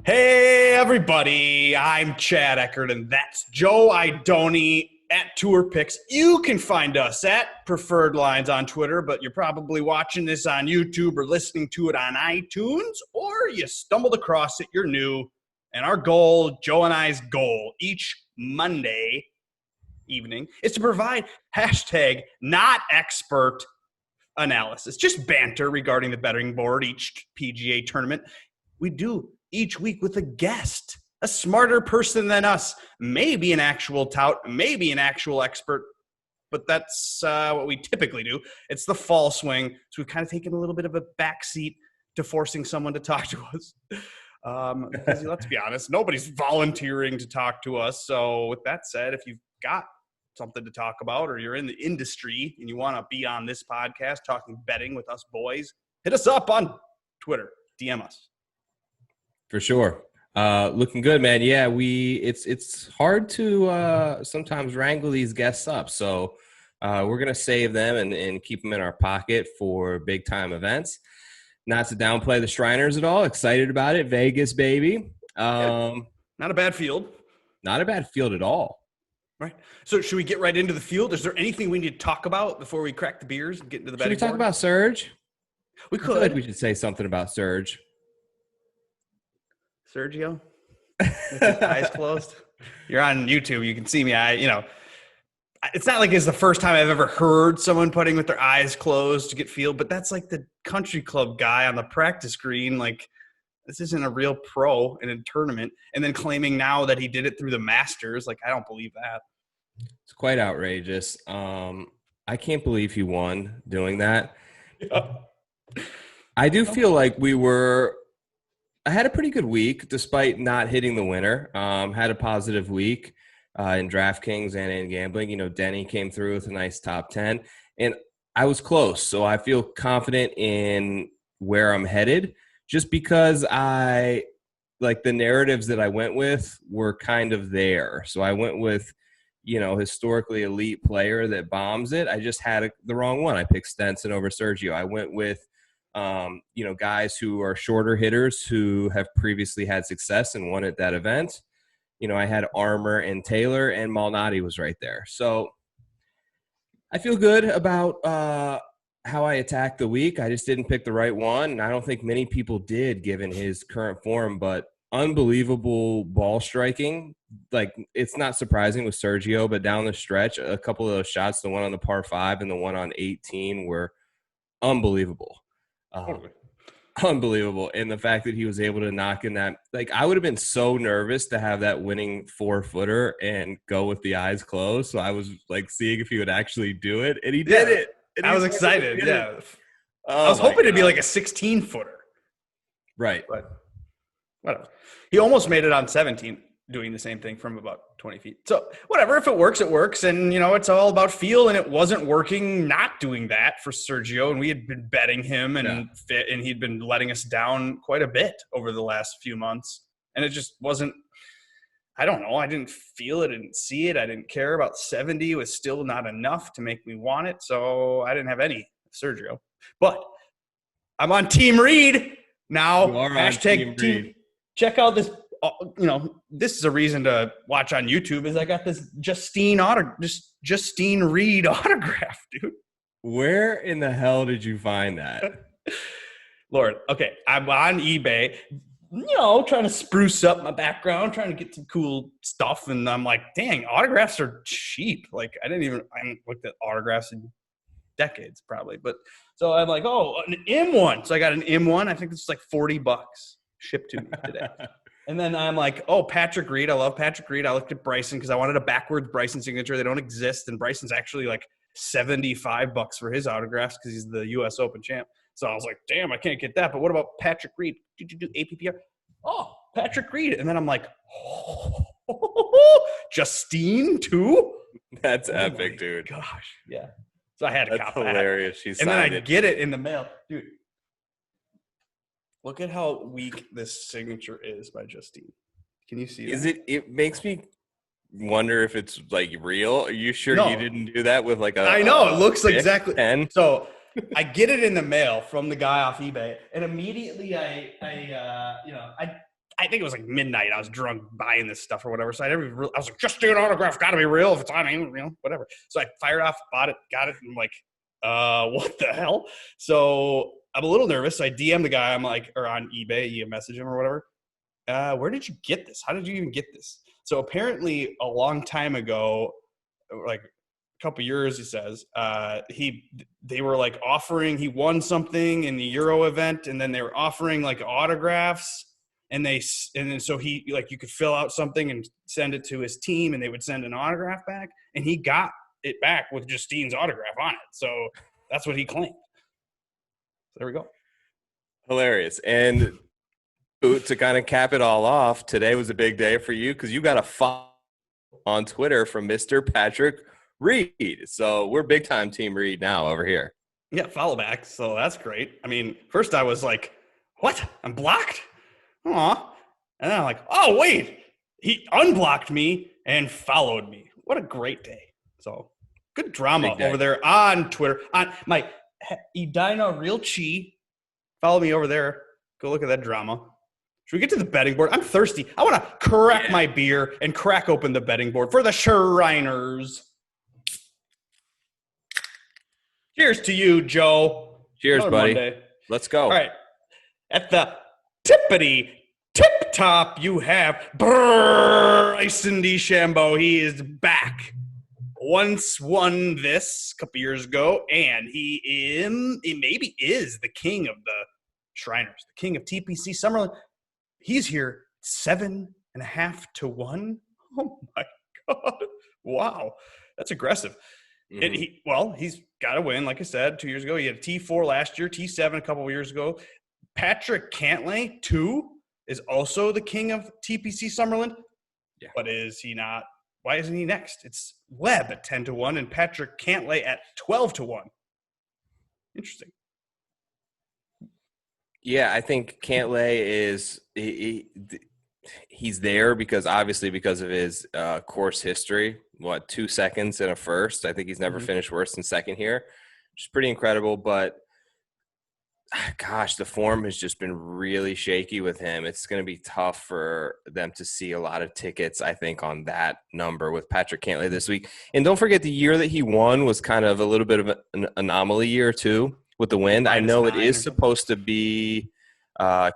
Hey, everybody. I'm Chad Eckert, and that's Joe Idone at Tour Picks. You can find us at Preferred Lines on Twitter, but you're probably watching this on YouTube or listening to it on iTunes, or you stumbled across it, you're new. And our goal, Joe and I's goal, each Monday evening is to provide hashtag not expert analysis, just banter regarding the betting board, each PGA tournament. We do each week with a guest, a smarter person than us, maybe an actual tout, maybe an actual expert, but that's what we typically do. It's the fall swing, so we've kind of taken a little bit of a backseat to forcing someone to talk to us. Because let's be honest, nobody's volunteering to talk to us. So with that said, if you've got something to talk about or you're in the industry and you want to be on this podcast talking betting with us boys, hit us up on Twitter, DM us. For sure. Looking good, man. Yeah, it's hard to sometimes wrangle these guests up. So we're going to save them and keep them in our pocket for big time events. Not to downplay the Shriners at all. Excited about it. Vegas, baby. Not a bad field. Not a bad field at all. Right. So should we get right into the field? Is there anything we need to talk about before we crack the beers and get into the betting board? Should we talk about Serge? We could. I feel like we should say something about Serge. Sergio, with his eyes closed. You're on YouTube. You can see me. It's not like it's the first time I've ever heard someone putting with their eyes closed to get field, but that's like the country club guy on the practice green. Like, this isn't a real pro in a tournament. And then claiming now that he did it through the Masters. Like, I don't believe that. It's quite outrageous. I can't believe he won doing that. Yeah. I do feel like I had a pretty good week despite not hitting the winner. Had a positive week in DraftKings and in gambling. You know, Denny came through with a nice top 10. And I was close, so I feel confident in where I'm headed just because the narratives that I went with were kind of there. So I went with, historically elite player that bombs it. I just had the wrong one. I picked Stenson over Sergio. I went with guys who are shorter hitters who have previously had success and won at that event. I had Armour and Taylor, and Malnati was right there. So I feel good about how I attacked the week. I just didn't pick the right one, and I don't think many people did given his current form, but unbelievable ball striking. Like, it's not surprising with Sergio, but down the stretch, a couple of those shots, the one on the par 5 and the one on 18 were unbelievable. Unbelievable. And the fact that he was able to knock in that, like, I would have been so nervous to have that winning 4-footer and go with the eyes closed. So I was like seeing if he would actually do it, and he did it. And I was excited. Yeah. Oh, I was hoping it'd be like a 16-footer. Right. But whatever. He almost made it on 17 doing the same thing from about 20 feet. So whatever, if it works, it works. And, it's all about feel, and it wasn't working not doing that for Sergio. And we had been betting him and he'd been letting us down quite a bit over the last few months. And it just wasn't, I don't know. I didn't feel it. I didn't see it. I didn't care about 70. It was still not enough to make me want it. So I didn't have any Sergio. But I'm on Team Reed now. You are Hashtag Team Reed. Check out this. This is a reason to watch on YouTube. Is I got this Justine Reed autograph, dude. Where in the hell did you find that? Lord, okay, I'm on eBay, trying to spruce up my background, trying to get some cool stuff, and I'm like, dang, autographs are cheap. Like, I haven't looked at autographs in decades, probably, but so I'm like, oh, an M1. So I got an M1. I think it's like $40 shipped to me today. And then I'm like, oh, Patrick Reed. I love Patrick Reed. I looked at Bryson because I wanted a backwards Bryson signature. They don't exist. And Bryson's actually like $75 for his autographs because he's the U.S. Open champ. So I was like, damn, I can't get that. But what about Patrick Reed? Did you do APPR? Oh, Patrick Reed. And then I'm like, Justine too? That's epic, dude. Gosh, yeah. So I had to That's cop hilarious. and then I get it in the mail. Dude. Look at how weak this signature is by Justine. Can you see that? It makes me wonder if it's like real. Are you sure No. you didn't do that with like a I know, it looks exactly. pen? So I get it in the mail from the guy off eBay, and immediately I I think it was like midnight. I was drunk buying this stuff or whatever. So I was like, just do an autograph. Got to be real. If it's on, whatever. So I fired off, bought it, got it. And I'm like, what the hell? So I'm a little nervous. So I DM the guy. I'm like, or on eBay, you message him or whatever. Where did you get this? How did you even get this? So apparently a long time ago, like a couple years, he says, they were like offering, he won something in the Euro event, and then they were offering like autographs. And then so he, like, you could fill out something and send it to his team, and they would send an autograph back, and he got it back with Justine's autograph on it. So that's what he claimed. So there we go. Hilarious. And to kind of cap it all off, today was a big day for you because you got a follow on Twitter from Mr. Patrick Reed. So we're big time Team Reed now over here. Yeah, follow back. So that's great. I mean, first I was like, what? I'm blocked? Aw. And then I'm like, oh, wait. He unblocked me and followed me. What a great day. So good drama over there on Twitter. On my Edina Real Chi. Follow me over there. Go look at that drama. Should we get to the betting board? I'm thirsty. I want to crack my beer and crack open the betting board for the Shriners. Cheers to you, Joe. Cheers, Another buddy. Monday. Let's go. All right. At the tippity tip top, you have Bryson DeChambeau. He is back. Once won this a couple years ago, and he maybe is the king of the Shriners, the king of TPC Summerlin. He's here 7.5 to 1. Oh my God! Wow, that's aggressive. Mm-hmm. He's got to win. Like I said, 2 years ago, he had a T4 last year, T7 a couple of years ago. Patrick Cantlay, 2, is also the king of TPC Summerlin. Yeah. But is he not? Why isn't he next? It's Webb at 10 to 1 and Patrick Cantlay at 12 to 1. Interesting. Yeah, I think Cantlay is he's there because of his course history. 2 seconds in a first. I think he's never finished worse than second here, which is pretty incredible. But gosh, the form has just been really shaky with him. It's going to be tough for them to see a lot of tickets, I think, on that number with Patrick Cantlay this week. And don't forget, the year that he won was kind of a little bit of an anomaly year too with the wind. I know it is supposed to be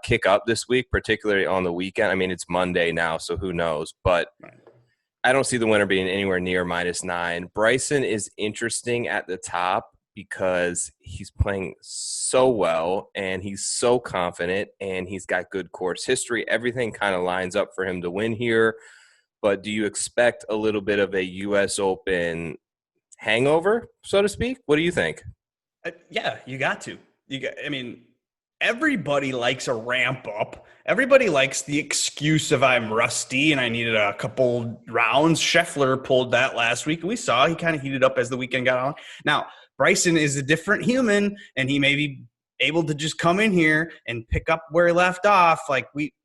kick up this week, particularly on the weekend. I mean, it's Monday now, so who knows? But I don't see the winner being anywhere near -9. Bryson is interesting at the top because he's playing so well and he's so confident and he's got good course history. Everything kind of lines up for him to win here. But do you expect a little bit of a U.S. Open hangover, so to speak? What do you think? Yeah, you got to. Everybody likes a ramp up. Everybody likes the excuse of I'm rusty and I needed a couple rounds. Scheffler pulled that last week. We saw he kind of heated up as the weekend got on. Now, Bryson is a different human, and he may be able to just come in here and pick up where he left off.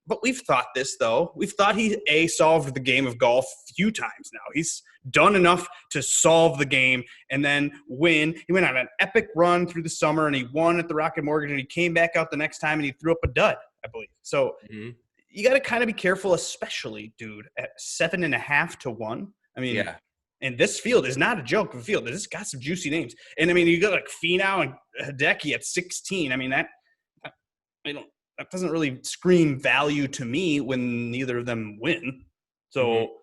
But we've thought this, though. We've thought he solved the game of golf a few times now. He's done enough to solve the game and then win. He went on an epic run through the summer, and he won at the Rocket Mortgage, and he came back out the next time, and he threw up a dud, I believe. So you got to kind of be careful, especially, dude, at 7.5 to 1. I mean, yeah. And this field is not a joke of a field. It's got some juicy names. And, I mean, you got like Finau and Hideki at 16. I mean, that doesn't really scream value to me when neither of them win. So,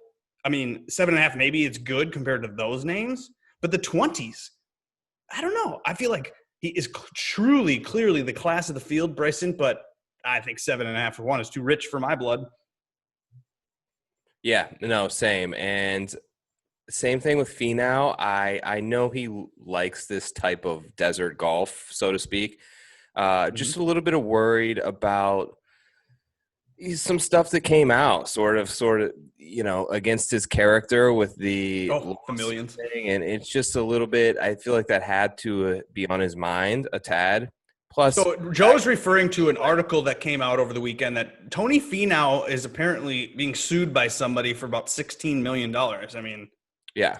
I mean, 7.5, maybe it's good compared to those names. But the 20s, I don't know. I feel like he is clearly the class of the field, Bryson. But I think 7.5 for 1 is too rich for my blood. Yeah, no, same. And same thing with Finau. I know he likes this type of desert golf, so to speak. Just a little bit of worried about some stuff that came out sort of, against his character with the millions thing. And it's just a little bit, I feel like that had to be on his mind a tad. Plus, so Joe's referring to an article that came out over the weekend that Tony Finau is apparently being sued by somebody for about $16 million. I mean, yeah.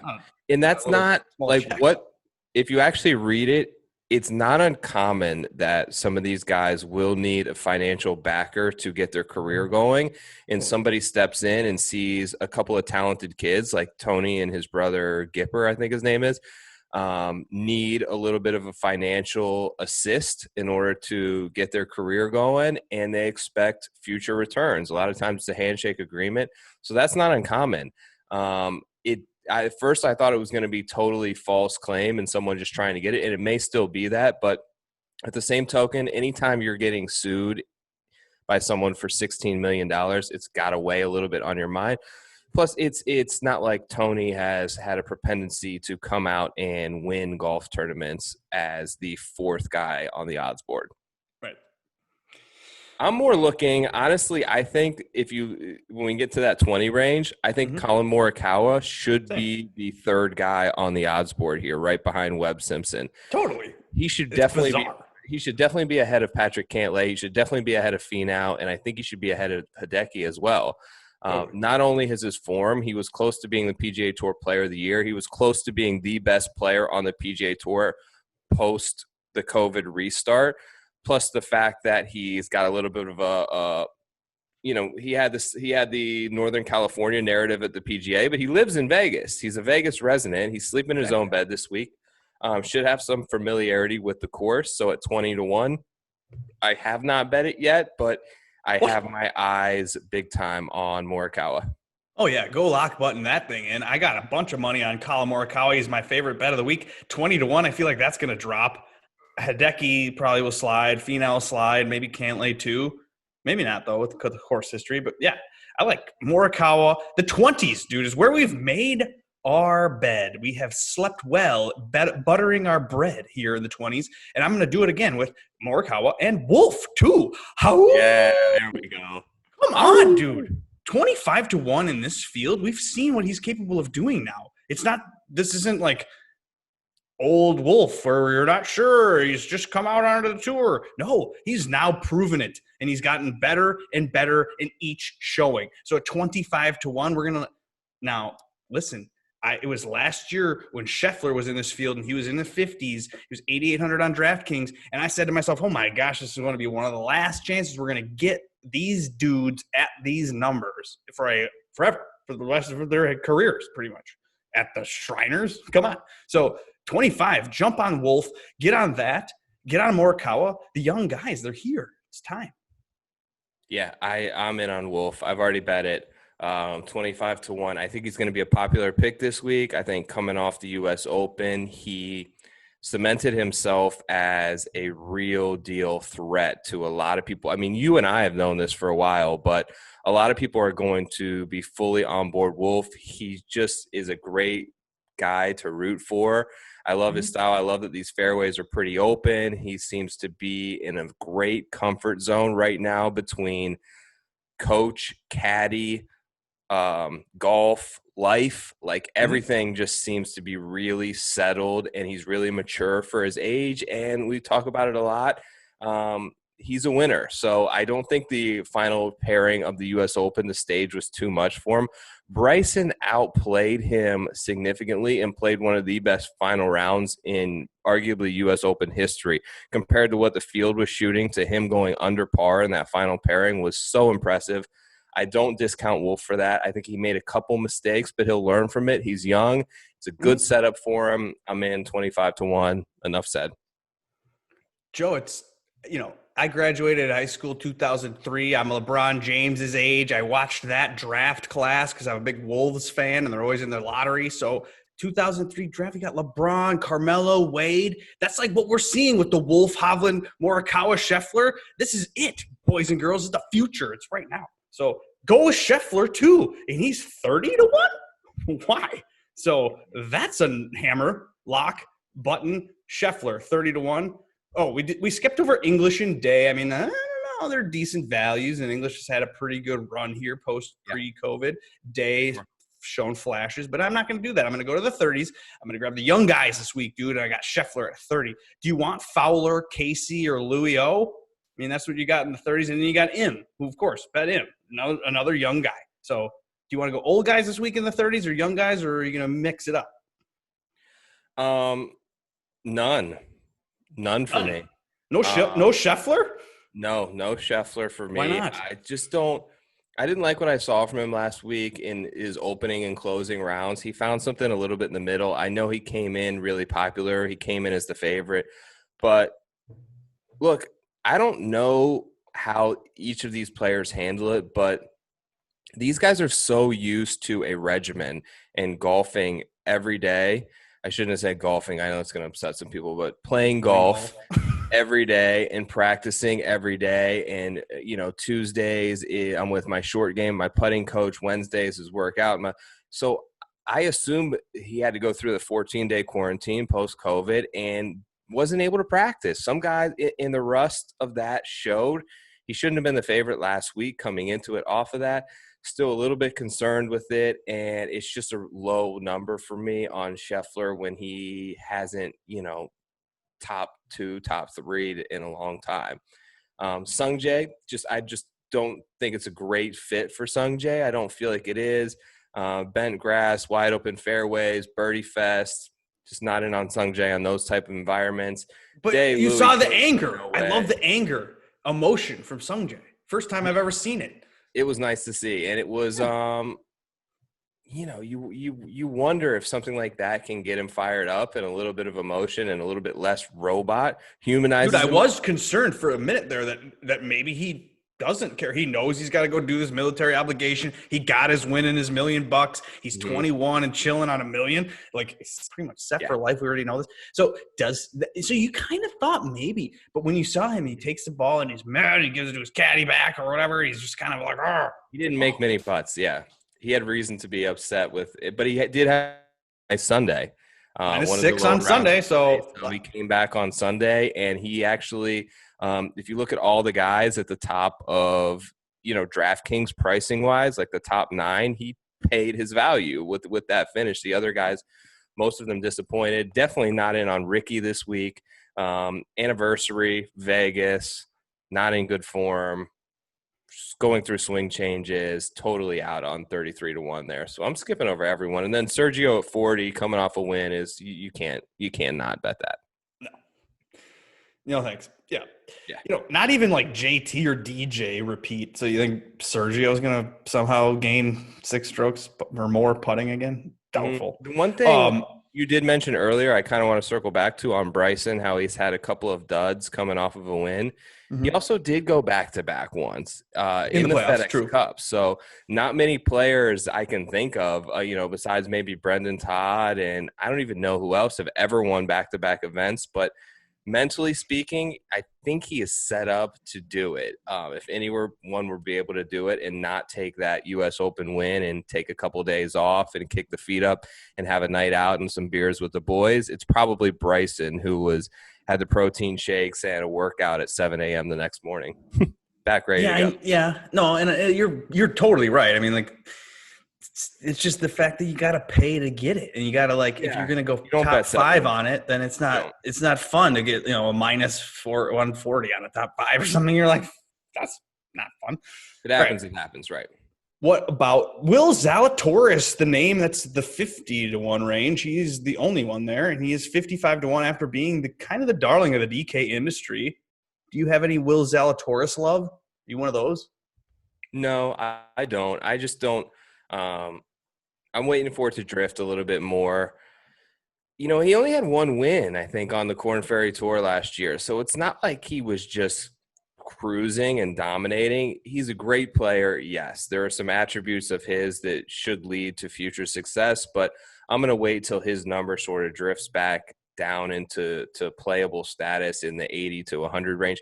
And that's not like check. What, if you actually read it, it's not uncommon that some of these guys will need a financial backer to get their career going, and somebody steps in and sees a couple of talented kids like Tony and his brother Gipper, I think his name is, need a little bit of a financial assist in order to get their career going, and they expect future returns. A lot of times it's a handshake agreement, so that's not uncommon. At first I thought it was going to be totally false claim and someone just trying to get it, and it may still be that, but at the same token, anytime you're getting sued by someone for $16 million, it's got to weigh a little bit on your mind. Plus, it's not like Tony has had a propensity to come out and win golf tournaments as the fourth guy on the odds board. Right. I'm more looking, honestly, I think when we get to that 20 range, I think Colin Morikawa should be the third guy on the odds board here, right behind Webb Simpson. Totally. He should definitely be ahead of Patrick Cantlay. He should definitely be ahead of Finau, and I think he should be ahead of Hideki as well. Not only his form, he was close to being the PGA Tour Player of the Year. He was close to being the best player on the PGA Tour post the COVID restart. Plus the fact that he's got a little bit of he had the Northern California narrative at the PGA, but he lives in Vegas. He's a Vegas resident. He's sleeping in his own bed this week. Should have some familiarity with the course. So at 20-1, I have not bet it yet, but I have my eyes big time on Morikawa. Oh, yeah. Go lock button that thing in. I got a bunch of money on Colin Morikawa. He's my favorite bet of the week. 20-1, I feel like that's going to drop. Hideki probably will slide. Finau will slide. Maybe Cantlay too. Maybe not, though, with the course history. But, yeah, I like Morikawa. The 20s, dude, is where we've made our bed. We have slept well, buttering our bread here in the 20s. And I'm going to do it again with Morikawa and Wolf, too. How? Yeah, there we go. Come on, dude. 25-1 in this field. We've seen what he's capable of doing now. This isn't like old Wolf where you're not sure. He's just come out onto the tour. No, he's now proven it, and he's gotten better and better in each showing. So at 25-1, we're going to – now, listen, it was last year when Scheffler was in this field, and he was in the 50s. He was 8,800 on DraftKings, and I said to myself, oh, my gosh, this is going to be one of the last chances we're going to get these dudes at these numbers forever, for the rest of their careers, pretty much. At the Shriners? Come on. So 25, jump on Wolf, get on that, get on Morikawa. The young guys, they're here. It's time. Yeah, I'm in on Wolf. I've already bet it. 25-1. I think he's going to be a popular pick this week. I think coming off the U.S. Open, he cemented himself as a real deal threat to a lot of people. I mean, you and I have known this for a while, but a lot of people are going to be fully on board Wolf. He just is a great guy to root for. I love his style. I love that these fairways are pretty open. He seems to be in a great comfort zone right now between coach, caddy, golf, life. Like everything just seems to be really settled, and he's really mature for his age. And we talk about it a lot. He's a winner. So I don't think the final pairing of the U.S. Open, the stage was too much for him. Bryson outplayed him significantly and played one of the best final rounds in arguably U.S. Open history. Compared to what the field was shooting, to him going under par in that final pairing was so impressive. I don't discount Wolf for that. I think he made a couple mistakes, but he'll learn from it. He's young. It's a good setup for him. I'm in 25-1. Enough said. Joe, I graduated high school 2003. I'm LeBron James's age. I watched that draft class because I'm a big Wolves fan, and they're always in their lottery. So 2003 draft, we got LeBron, Carmelo, Wade. That's like what we're seeing with the Wolf, Hovland, Morikawa, Scheffler. This is it, boys and girls. It's the future. It's right now. So go with Scheffler, too. And he's 30-1? Why? So that's a hammer, lock, button, Scheffler, 30-1. Oh, we skipped over English and Day. I mean, I don't know. They're decent values, and English has had a pretty good run here pre-COVID. Day shown flashes, but I'm not going to do that. I'm going to go to the 30s. I'm going to grab the young guys this week, dude. I got Scheffler at 30. Do you want Fowler, Casey, or Louis O? I mean, that's what you got in the 30s, and then you got Im, who, of course, bet Im, another young guy. So do you want to go old guys this week in the 30s or young guys, or are you going to mix it up? None. None for me. No Scheffler? No Scheffler for me. Why not? I just don't. I didn't like what I saw from him last week in his opening and closing rounds. He found something a little bit in the middle. I know he came in really popular. He came in as the favorite. But look, I don't know how each of these players handle it, but these guys are so used to a regimen and golfing every day. I shouldn't have said golfing. I know it's going to upset some people, but playing golf every day and practicing every day. And, Tuesdays I'm with my short game, my putting coach. Wednesdays is workout. So I assume he had to go through the 14-day quarantine post-COVID and wasn't able to practice. Some guys in the rust of that showed. He shouldn't have been the favorite last week coming into it off of that. Still a little bit concerned with it, and it's just a low number for me on Scheffler when he hasn't, top 2, top 3 in a long time. Sungjae, I just don't think it's a great fit for Sungjae. I don't feel like it is. Bent grass, wide open fairways, birdie fest, just not in on Sungjae on those type of environments. But you saw the anger. I love the anger, emotion from Sungjae. First time I've ever seen it. It was nice to see, and it was, you wonder if something like that can get him fired up and a little bit of emotion and a little bit less robot, humanizes. Dude, I was concerned for a minute there that maybe he doesn't care. He knows he's got to go do this military obligation. He got his win in his $1 million. He's 21 and chilling on $1 million. Like, it's pretty much set for life. We already know this. So you kind of thought maybe, but when you saw him, he takes the ball and he's mad. He gives it to his caddy back or whatever. He's just kind of like, oh. He didn't make many putts. Yeah, he had reason to be upset with it, but he did have a Sunday. -6 on Sunday. So he came back on Sunday, and he actually. If you look at all the guys at the top of, DraftKings pricing wise, like the top 9, he paid his value with that finish. The other guys, most of them disappointed. Definitely not in on Ricky this week. Anniversary, Vegas, not in good form. Just going through swing changes, totally out on 33-1 there. So I'm skipping over everyone. And then Sergio at 40 coming off a win is you cannot bet that. No, thanks. Yeah. Not even like JT or DJ repeat. So you think Sergio's going to somehow gain 6 strokes or more putting again? Doubtful. The one thing you did mention earlier, I kind of want to circle back to on Bryson, how he's had a couple of duds coming off of a win. He also did go back-to-back once in the playoffs, FedEx Cup. So not many players I can think of, besides maybe Brendan Todd, and I don't even know who else have ever won back-to-back events, but mentally speaking, I think he is set up to do it. If anyone would be able to do it and not take that U.S. Open win and take a couple of days off and kick the feet up and have a night out and some beers with the boys, it's probably Bryson, who had the protein shakes and a workout at 7 a.m. the next morning. Back ready to go. Yeah. No, and you're totally right. I mean, like, it's just the fact that you got to pay to get it, and you got to if you're going to go top 5 on it, then it's not fun to get a -140 on a top 5 or something. You're like, that's not fun. It happens. Right. It happens, right? What about Will Zalatoris? The name that's the 50-1 range. He's the only one there, and he is 55-1 after being the kind of the darling of the DK industry. Do you have any Will Zalatoris love? Are you one of those? No, I don't. I just don't. I'm waiting for it to drift a little bit more. He only had 1 win, I think, on the Korn Ferry Tour last year. So it's not like he was just cruising and dominating. He's a great player. Yes, there are some attributes of his that should lead to future success, but I'm going to wait till his number sort of drifts back down into playable status in the 80 to 100 range.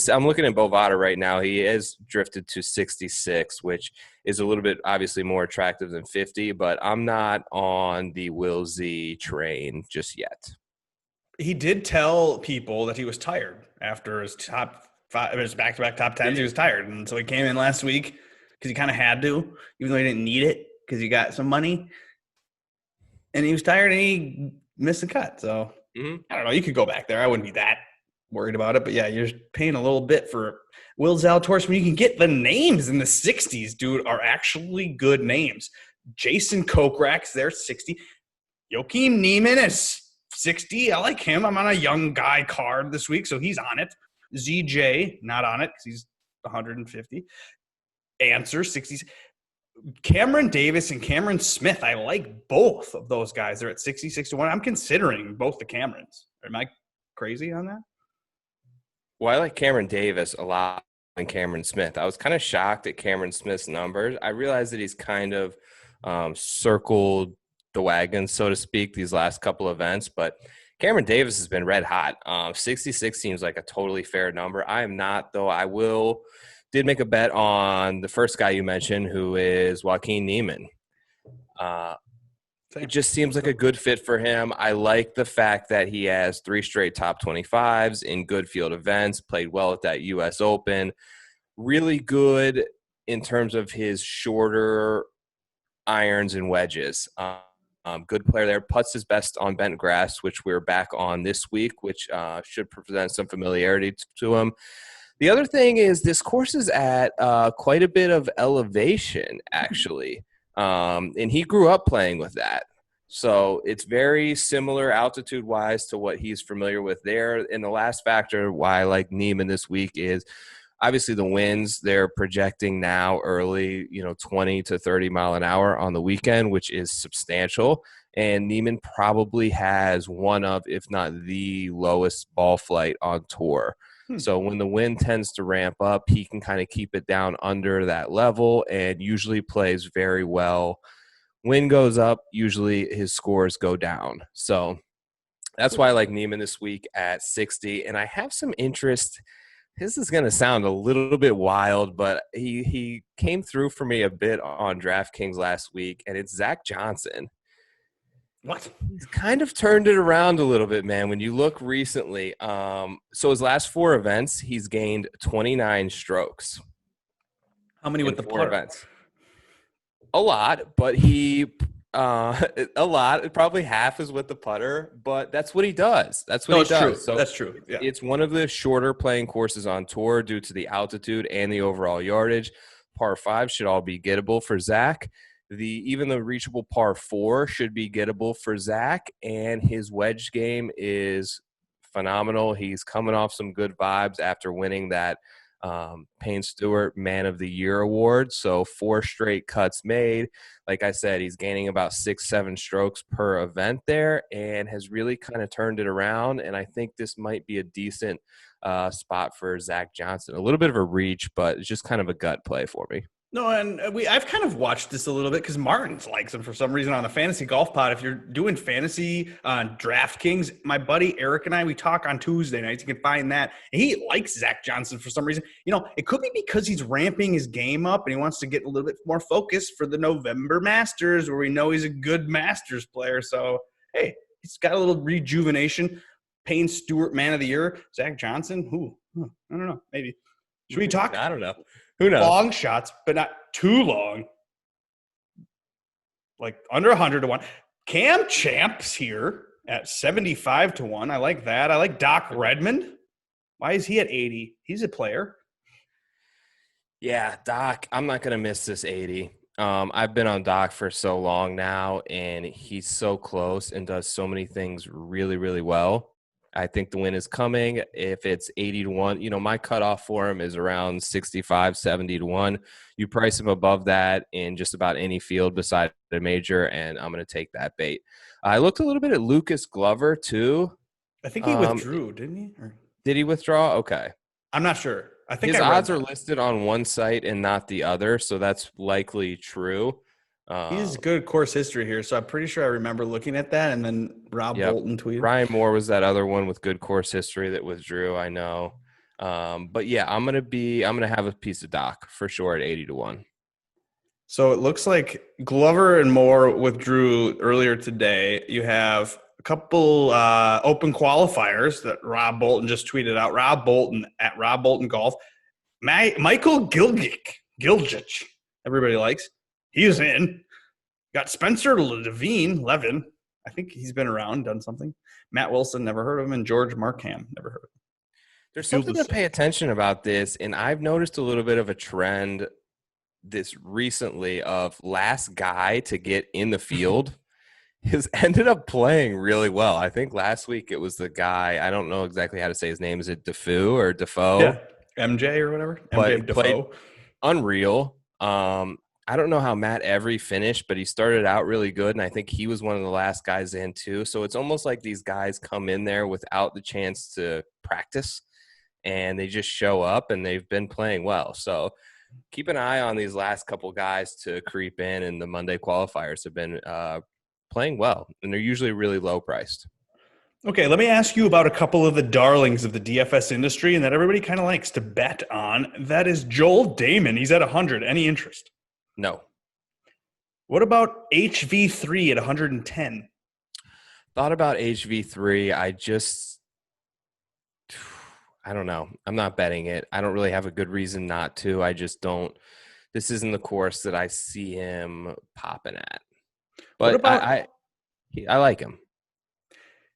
I'm looking at Bovada right now. He has drifted to 66, which is a little bit obviously more attractive than 50, but I'm not on the Will Z train just yet. He did tell people that he was tired after his top 5, his back-to-back top 10s. He was tired, and so he came in last week because he kind of had to, even though he didn't need it because he got some money. And he was tired, and he missed the cut. So I don't know. You could go back there. I wouldn't be that worried about it. But yeah, you're paying a little bit for Will Zalatoris when you can get the names in the 60s, dude, are actually good names. Jason Kokrak's there, 60. Joaquin Niemann is 60. I like him. I'm on a young guy card this week, so he's on it. ZJ, not on it because he's 150. Answer, 60. Cameron Davis and Cameron Smith. I like both of those guys. They're at 60, 61. I'm considering both the Camerons. Am I crazy on that? Well, I like Cameron Davis a lot than Cameron Smith. I was kind of shocked at Cameron Smith's numbers. I realized that he's kind of circled the wagon, so to speak, these last couple events, but Cameron Davis has been red hot. 66 seems like a totally fair number. I am not, though. Did make a bet on the first guy you mentioned, who is Joaquin Niemann. It just seems like a good fit for him. I like the fact that he has 3 straight top 25s in good field events, played well at that U.S. Open. Really good in terms of his shorter irons and wedges. Good player there. Putts his best on bent grass, which we're back on this week, which should present some familiarity to him. The other thing is this course is at quite a bit of elevation, actually. And he grew up playing with that. So it's very similar altitude-wise to what he's familiar with there. And the last factor why I like Niemann this week is obviously the winds. They're projecting now early, 20 to 30 mile an hour on the weekend, which is substantial. And Niemann probably has one of, if not the lowest ball flight on tour. So when the wind tends to ramp up, he can kind of keep it down under that level and usually plays very well. Wind goes up, usually his scores go down. So that's why I like Niemann this week at 60. And I have some interest. This is going to sound a little bit wild, but he came through for me a bit on DraftKings last week, and it's Zach Johnson. What? He's kind of turned it around a little bit, man. When you look recently, so his last 4 events, he's gained 29 strokes. How many with the 4 putter? events? A lot, but a lot. Probably half is with the putter, but that's what he does. That's what he does. True. So that's true. Yeah. It's one of the shorter playing courses on tour due to the altitude and the overall yardage. Par 5 should all be gettable for Zach. Even the reachable par 4 should be gettable for Zach, and his wedge game is phenomenal. He's coming off some good vibes after winning that Payne Stewart Man of the Year award. So 4 straight cuts made. Like I said, he's gaining about 6-7 strokes per event there and has really kind of turned it around. And I think this might be a decent spot for Zach Johnson. A little bit of a reach, but it's just kind of a gut play for me. No, and I've kind of watched this a little bit because Martins likes him for some reason on the Fantasy Golf Pod. If you're doing fantasy on DraftKings, my buddy Eric and I, we talk on Tuesday nights. You can find that. And he likes Zach Johnson for some reason. It could be because he's ramping his game up and he wants to get a little bit more focused for the November Masters, where we know he's a good Masters player. So, hey, he's got a little rejuvenation. Payne Stewart Man of the Year. Zach Johnson, I don't know, maybe. Should we talk? I don't know. Who knows? Long shots, but not too long. Like under 100 to 1. Cam Champ's here at 75 to 1. I like that. I like Doc Redmond. Why is he at 80? He's a player. Yeah, Doc, I'm not going to miss this 80. I've been on Doc for so long now, and he's so close and does so many things really, really well. I think the win is coming. If it's 80 to 1, my cutoff for him is around 65, 70 to 1. You price him above that in just about any field beside the major, and I'm going to take that bait. I looked a little bit at Lucas Glover, too. I think he withdrew, didn't he? Or... Did he withdraw? Okay. I'm not sure. I think his odds are listed on one site and not the other, so that's likely true. He has good course history here, so I'm pretty sure I remember looking at that. And then Rob Bolton tweeted. Ryan Moore was that other one with good course history that withdrew. I know, but yeah, I'm gonna have a piece of Doc for sure at 80 to 1. So it looks like Glover and Moore withdrew earlier today. You have a couple open qualifiers that Rob Bolton just tweeted out. Rob Bolton at Rob Bolton Golf. Michael Gilgich, everybody likes. He's in. Got Spencer Levin. I think he's been around, done something. Matt Wilson, never heard of him. And George Markham, never heard of him. There's something to pay attention about this, and I've noticed a little bit of a trend this recently of last guy to get in the field. has ended up playing really well. I think last week it was the guy, I don't know exactly how to say his name. Is it Defoe or Yeah, Defoe? MJ or whatever. But MJ he played Defoe. unreal. I don't know how Matt Every finished, but he started out really good, and I think he was one of the last guys in too. So it's almost like these guys come in there without the chance to practice, and they just show up, and they've been playing well. So keep an eye on these last couple guys to creep in, and the Monday qualifiers have been playing well, and they're usually really low priced. Okay, let me ask you about a couple of the darlings of the DFS industry and that everybody kind of likes to bet on. That is Joel Damon. He's at 100. Any interest? No. What about HV3 at 110? Thought about HV3. I don't know. I'm not betting it. I don't really have a good reason not to. I just don't. This isn't the course that I see him popping at. What But about I like him.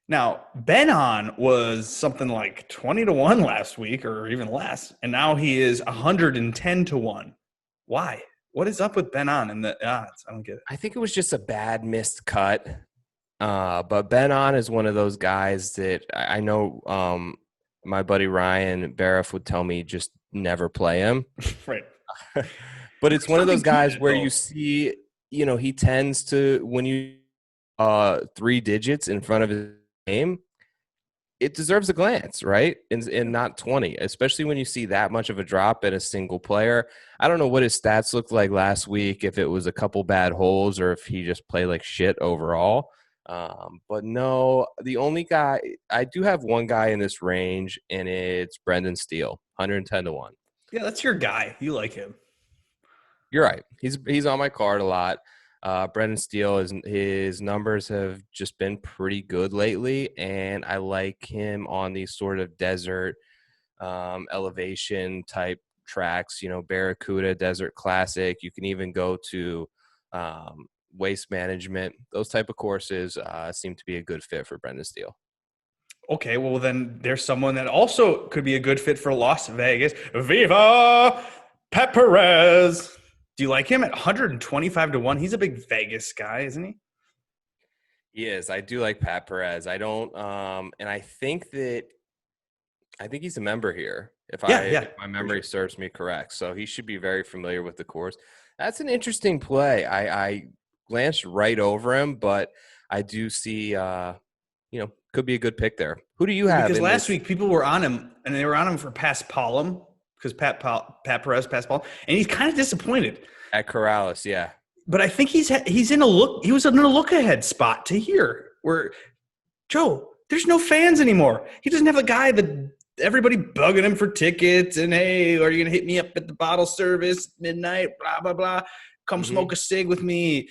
now? Ben On was something like 20 to 1 last week or even less, and now he is 110 to 1. Why? What is up with Ben On and the odds? I don't get it. I think it was just a bad missed cut. But Ben On is one of those guys that I know my buddy Ryan Bariff would tell me just never play him. Right. But it's one of those guys where though. you see, he tends to, when you 3 digits in front of his name, it deserves a glance, right? And not 20, especially when you see that much of a drop in a single player. I don't know what his stats looked like last week, if it was a couple bad holes or if he just played like shit overall. But no, the only guy, I do have one guy in this range, and it's Brendan Steele, 110 to 1. Yeah, that's your guy. You like him. You're right. He's on my card a lot. Brendan Steele, his numbers have just been pretty good lately, and I like him on these sort of desert elevation type tracks. Barracuda, Desert Classic. You can even go to Waste Management. Those type of courses seem to be a good fit for Brendan Steele. Okay, well then there's someone that also could be a good fit for Las Vegas. Viva Pat Perez. Do you like him at 125 to 1? He's a big Vegas guy, isn't he? He is. I do like Pat Perez. I don't and I think he's a member here, if my memory serves me correct. So he should be very familiar with the course. That's an interesting play. I glanced right over him, but I do see could be a good pick there. Who do you have? Because last week people were on him, and they were on him for Pass Paulum, because Pat Perez passed Paul, and he's kind of disappointed at Corrales, yeah. But I think he's in a look. He was in a look ahead spot to here where Joe. There's no fans anymore. He doesn't have a guy that everybody bugging him for tickets and hey, are you gonna hit me up at the bottle service midnight? Blah blah blah. Come smoke a cig with me.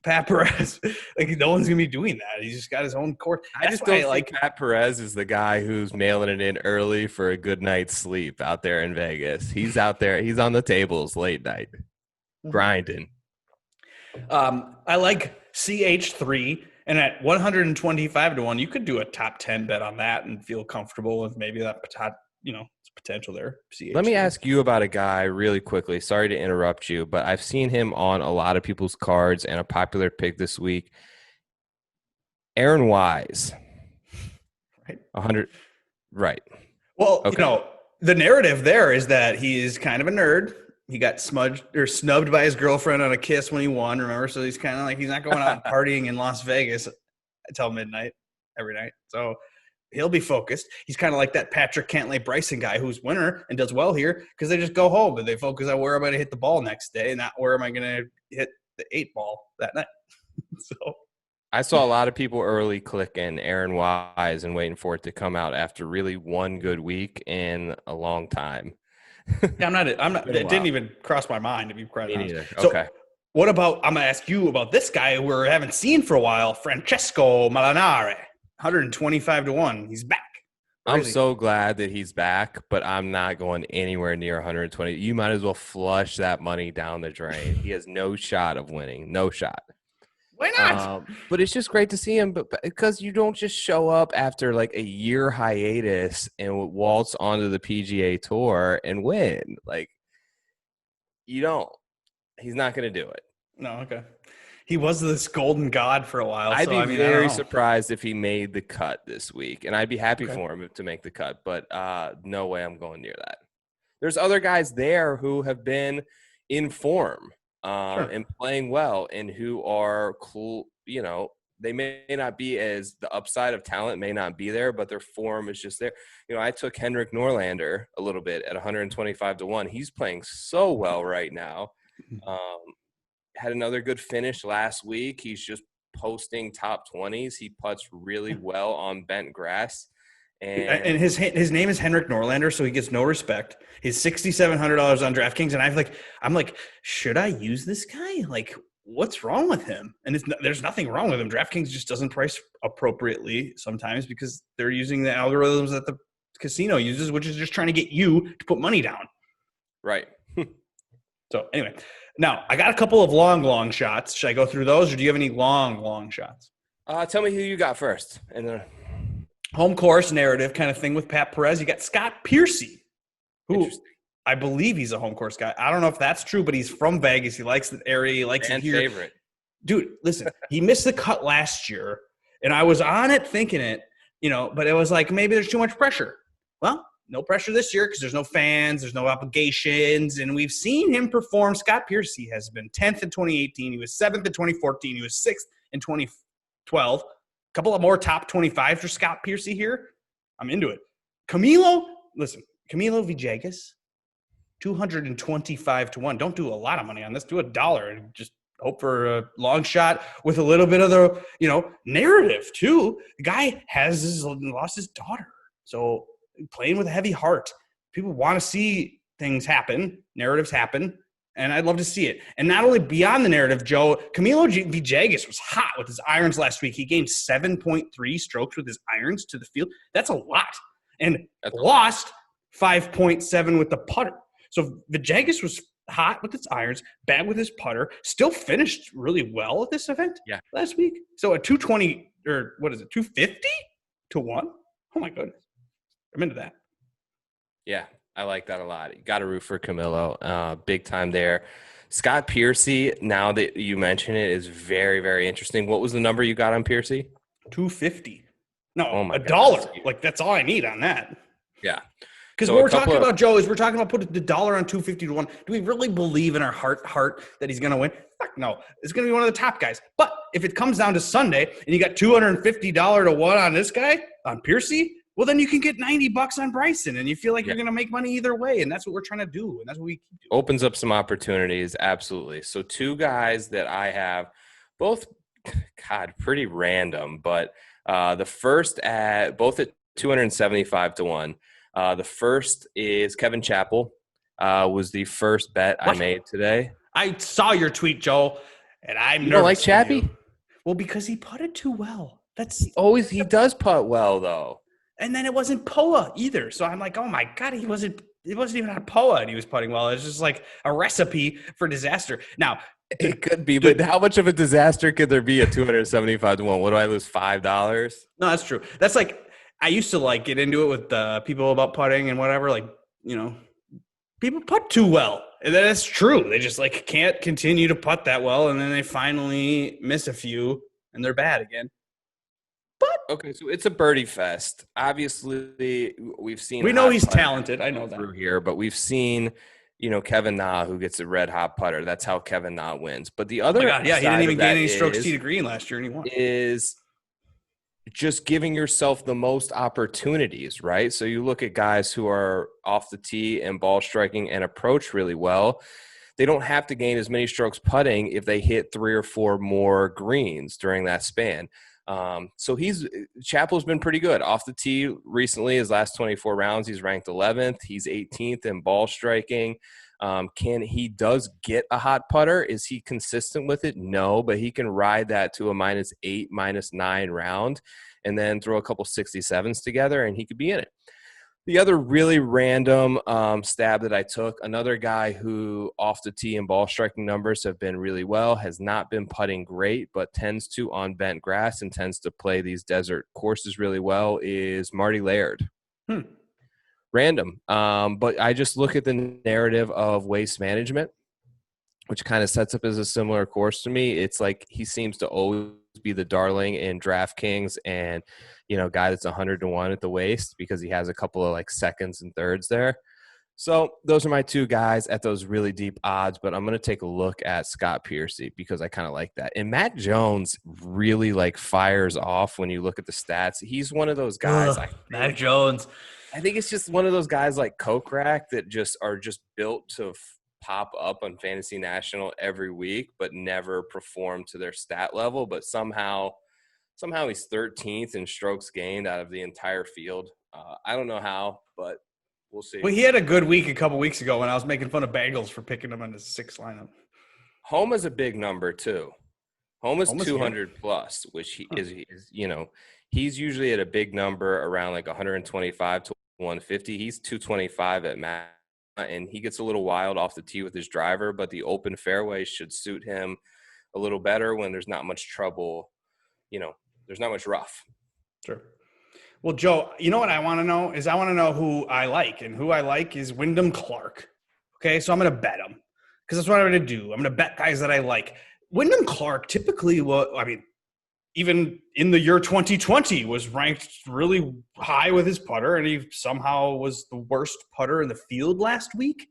Pat Perez, like no one's gonna be doing that. He's just got his own court. I just don't think Pat Perez is the guy who's mailing it in early for a good night's sleep out there in Vegas. He's out there. He's on the tables late night, grinding. I like CH3, and at 125 to 1, you could do a top 10 bet on that and feel comfortable with maybe that potential there. CH3. Let me ask you about a guy really quickly. Sorry to interrupt you, but I've seen him on a lot of people's cards and a popular pick this week. Aaron Wise. Right. 100. Right. Well, okay. The narrative there is that he is kind of a nerd. He got snubbed by his girlfriend on a kiss when he won, remember? So he's kind of like, he's not going out partying in Las Vegas until midnight every night. So he'll be focused. He's kind of like that Patrick Cantlay Bryson guy who's winner and does well here because they just go home and they focus on where am I going to hit the ball next day, not where am I going to hit the 8 ball that night. So I saw a lot of people early clicking Aaron Wise and waiting for it to come out after really one good week in a long time. Yeah, I'm not. It didn't even cross my mind to be quite honest. Neither. So, okay. What about? I'm gonna ask you about this guy who we haven't seen for a while, Francesco Molinari, 125 to 1. He's back. I'm so glad that he's back, but I'm not going anywhere near 120. You might as well flush that money down the drain. He has no shot of winning. No shot. Why not? But it's just great to see him, but because you don't just show up after like a year hiatus and waltz onto the PGA Tour and win. Like, you don't. He's not going to do it. No, okay. He was this golden god for a while. I'd So, be I mean, I very don't know. surprised if he made the cut this week, and I'd be happy Okay. for him to make the cut, but no way I'm going near that. There's other guys there who have been in form Sure. and playing well and who are cool. They may not be as the upside of talent may not be there, but their form is just there. I took Henrik Norlander a little bit at 125-1. He's playing so well right now. Had another good finish last week. He's just posting top 20s. He putts really well on bent grass. And his name is Henrik Norlander, so he gets no respect. He's $6,700 on DraftKings, and I'm like, should I use this guy? Like, what's wrong with him? And there's nothing wrong with him. DraftKings just doesn't price appropriately sometimes because they're using the algorithms that the casino uses, which is just trying to get you to put money down. Right. So anyway, now I got a couple of long shots. Should I go through those, or do you have any long shots? Tell me who you got first, and then. Home course narrative kind of thing with Pat Perez. You got Scott Piercy, who I believe he's a home course guy. I don't know if that's true, but he's from Vegas. He likes the area. He likes it here. Favorite. Dude, listen, he missed the cut last year, and I was on it thinking it, but it was like maybe there's too much pressure. Well, no pressure this year because there's no fans, there's no obligations, and we've seen him perform. Scott Piercy has been 10th in 2018. He was 7th in 2014. He was 6th in 2012. Couple of more top 25 for Scott Piercy here. I'm into it. Camilo Villegas, 225-1. Don't do a lot of money on this. Do $1 and just hope for a long shot with a little bit of the, narrative too. The guy lost his daughter. So playing with a heavy heart. People want to see things happen, narratives happen. And I'd love to see it. And not only beyond the narrative, Joe, Camilo Villegas was hot with his irons last week. He gained 7.3 strokes with his irons to the field. That's a lot. And lost 5.7 with the putter. So Villegas was hot with his irons, bad with his putter, still finished really well at this event last week. So a 220 or what is it, 250-1? Oh, my goodness. I'm into that. Yeah. I like that a lot. You got to root for Camilo. Big time there. Scott Piercy, now that you mention it, is very, very interesting. What was the number you got on Piercy? 250. No, $1. God, like, that's all I need on that. Yeah. Because what we're talking about, Joe, is we're talking about putting the $1 on 250-1. Do we really believe in our heart that he's going to win? Fuck no. It's going to be one of the top guys. But if it comes down to Sunday and you got $250-1 on this guy, on Piercy, well, then you can get $90 on Bryson, and you feel like you're going to make money either way, and that's what we're trying to do, and that's what we keep doing. Opens up some opportunities, absolutely. So two guys that I have, both, pretty random, but the first both at 275-1. The first is Kevin Chappell. Was the first bet I made today. I saw your tweet, Joe, and I'm nervous. You don't like Chappie? Well, because he putted too well. He does putt well, though. And then it wasn't POA either. So I'm like, oh my God, it wasn't even on POA and he was putting well. It's just like a recipe for disaster. Now, it could be, but how much of a disaster could there be at 275-1? What do I lose, $5? No, that's true. That's like, I used to get into it with people about putting and whatever. People putt too well. And that's true. They just can't continue to putt that well. And then they finally miss a few and they're bad again. Okay, so it's a birdie fest. Obviously, we've seen. We know he's talented. I know that through here, but we've seen, Kevin Na, who gets a red hot putter. That's how Kevin Na wins. But the other, he didn't even gain any strokes tee to green last year, and he won. Is just giving yourself the most opportunities, right? So you look at guys who are off the tee and ball striking and approach really well. They don't have to gain as many strokes putting if they hit 3 or 4 more greens during that span. So Chappell's been pretty good off the tee recently. His last 24 rounds, he's ranked 11th. He's 18th in ball striking. He does get a hot putter. Is he consistent with it? No, but he can ride that to a -8, -9 round and then throw a couple 67s together and he could be in it. The other really random stab that I took, another guy who off the tee and ball striking numbers have been really well, has not been putting great, but tends to on bent grass and tends to play these desert courses really well, is Marty Laird. Random. But I just look at the narrative of waste management. which kind of sets up as a similar course to me. It's like he seems to always be the darling in DraftKings and, guy that's 100-1 at the waist because he has a couple of like seconds and thirds there. So those are my two guys at those really deep odds, but I'm going to take a look at Scott Piercy because I kind of like that. And Matt Jones really like fires off when you look at the stats. He's one of those guys. Matt Jones. I think it's just one of those guys like Kokrak that just are just built to pop up on Fantasy National every week, but never perform to their stat level. But somehow he's 13th in strokes gained out of the entire field. I don't know how, but we'll see. Well, he had a good week a couple weeks ago when I was making fun of Bagels for picking him in his 6th lineup. Home is a big number too. Home is 200 plus, which is he's usually at a big number around like 125 to 150. He's 225 at max, and he gets a little wild off the tee with his driver, but the open fairway should suit him a little better when there's not much trouble. There's not much rough. Sure. Well, Joe, you know what I want to know is I want to know who I like, and who I like is Wyndham Clark. Okay, so I'm going to bet him because that's what I'm going to do. I'm going to bet guys that I like. Wyndham Clark typically, even in the year 2020, was ranked really high with his putter, and he somehow was the worst putter in the field last week.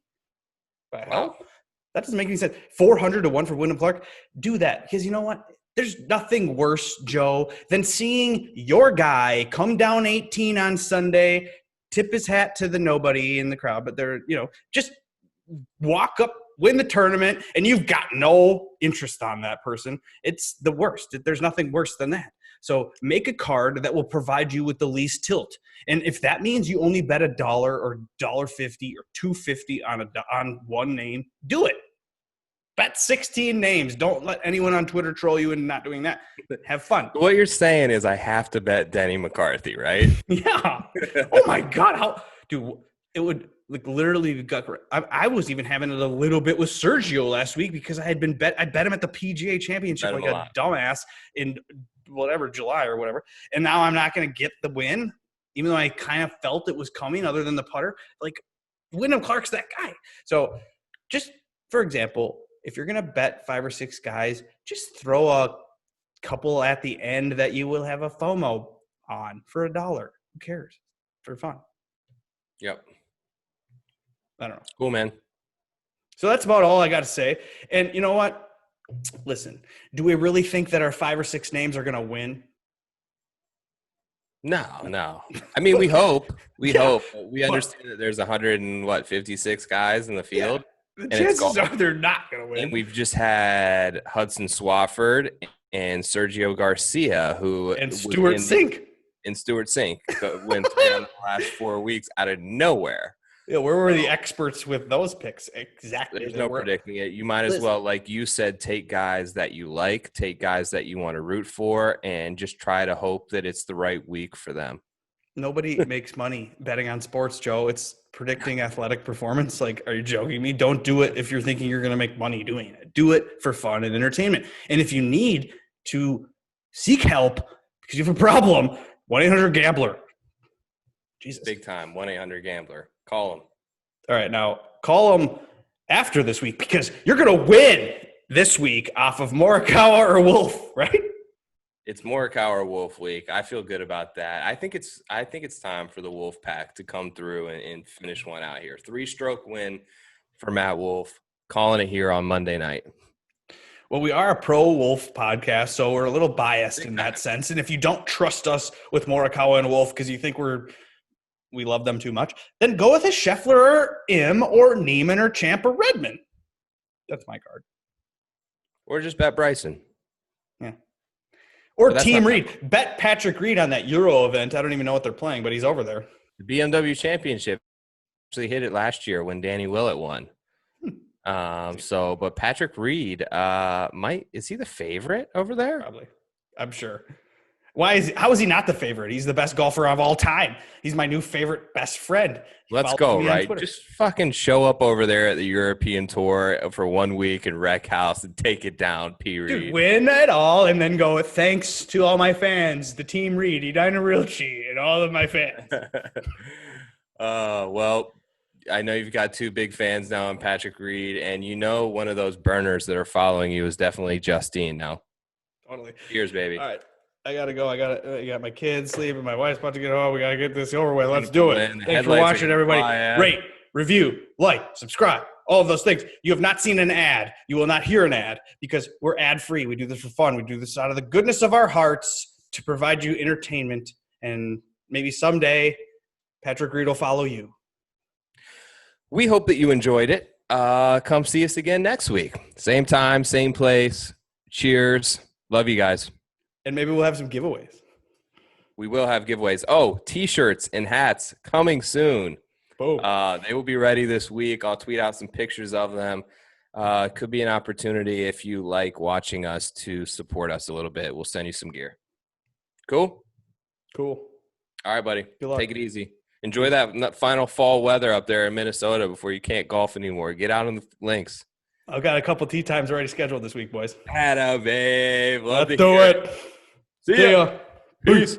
Wow. That doesn't make any sense. 400-1 for Wyndham Clark. Do that because you know what? There's nothing worse, Joe, than seeing your guy come down 18 on Sunday, tip his hat to the nobody in the crowd, but they're, just walk up, win the tournament, and you've got no interest on that person. It's the worst. There's nothing worse than that. So make a card that will provide you with the least tilt. And if that means you only bet $1 or $1.50 or $2.50 on one name, do it. Bet 16 names. Don't let anyone on Twitter troll you into not doing that. Have fun. What you're saying is I have to bet Denny McCarthy, right? Yeah. Oh, my God. Dude, it would literally I was even having it a little bit with Sergio last week because I bet him at the PGA Championship like a dumbass in July or whatever. And now I'm not going to get the win, even though I kind of felt it was coming other than the putter. Like, Wyndham Clark's that guy. So just, for example, if you're going to bet 5 or 6 guys, just throw a couple at the end that you will have a FOMO on for $1. Who cares? For fun. Yep. I don't know. Cool, man. So that's about all I got to say. And you know what? Listen, do we really think that our 5 or 6 names are going to win? No. I mean, we hope. We hope. We understand that there's 156 guys in the field. Yeah. The chances are they're not going to win. And we've just had Hudson Swafford and Sergio Garcia, and Stuart Sink. And Stuart Sink went in the last 4 weeks out of nowhere. Yeah, where were the experts with those picks? Exactly. There's no predicting it. You might as well, like you said, take guys that you like, take guys that you want to root for, and just try to hope that it's the right week for them. Nobody makes money betting on sports, Joe. It's predicting athletic performance. Like, are you joking me? Don't do it if you're thinking you're going to make money doing it. Do it for fun and entertainment. And if you need to seek help because you have a problem, 1-800-GAMBLER. Jesus. Big time. 1-800-GAMBLER. Call them. All right. Now, call them after this week because you're going to win this week off of Morikawa or Wolf, right? It's Morikawa or Wolf week. I feel good about that. I think it's time for the Wolf Pack to come through and finish one out here. 3-stroke win for Matt Wolf. Calling it here on Monday night. Well, we are a pro-Wolf podcast, so we're a little biased in that sense. And if you don't trust us with Morikawa and Wolf because you think we love them too much, then go with a Scheffler or Im or Neiman or Champ or Redmond. That's my card. Or just bet Bryson. Yeah. Or Team Reed. Bet Patrick Reed on that Euro event. I don't even know what they're playing, but he's over there. The BMW Championship. Actually hit it last year when Danny Willett won. But Patrick Reed is he the favorite over there? Probably. I'm sure. How is he not the favorite? He's the best golfer of all time. He's my new favorite best friend. Let's go, right? Just fucking show up over there at the European Tour for 1 week and wreck house and take it down, P. Reed. Dude, win it all and then go, thanks to all my fans, the Team Reed, Edina Rilchie, and all of my fans. Well, I know you've got 2 big fans now in Patrick Reed, and one of those burners that are following you is definitely Justine now. Totally. Cheers, baby. All right. I got to go. I got my kids sleeping. My wife's about to get home. We got to get this over with. Let's do it. Thanks for watching, everybody. Rate, review, like, subscribe, all of those things. You have not seen an ad. You will not hear an ad because we're ad-free. We do this for fun. We do this out of the goodness of our hearts to provide you entertainment. And maybe someday Patrick Reed will follow you. We hope that you enjoyed it. Come see us again next week. Same time, same place. Cheers. Love you guys. And maybe we'll have some giveaways. We will have giveaways. Oh, T-shirts and hats coming soon. Boom. They will be ready this week. I'll tweet out some pictures of them. Could be an opportunity if you like watching us to support us a little bit. We'll send you some gear. Cool? Cool. All right, buddy. Good luck. Take it easy. Enjoy that final fall weather up there in Minnesota before you can't golf anymore. Get out on the links. I've got a couple tee times already scheduled this week, boys. Atta babe. Let's do it. See ya. Peace.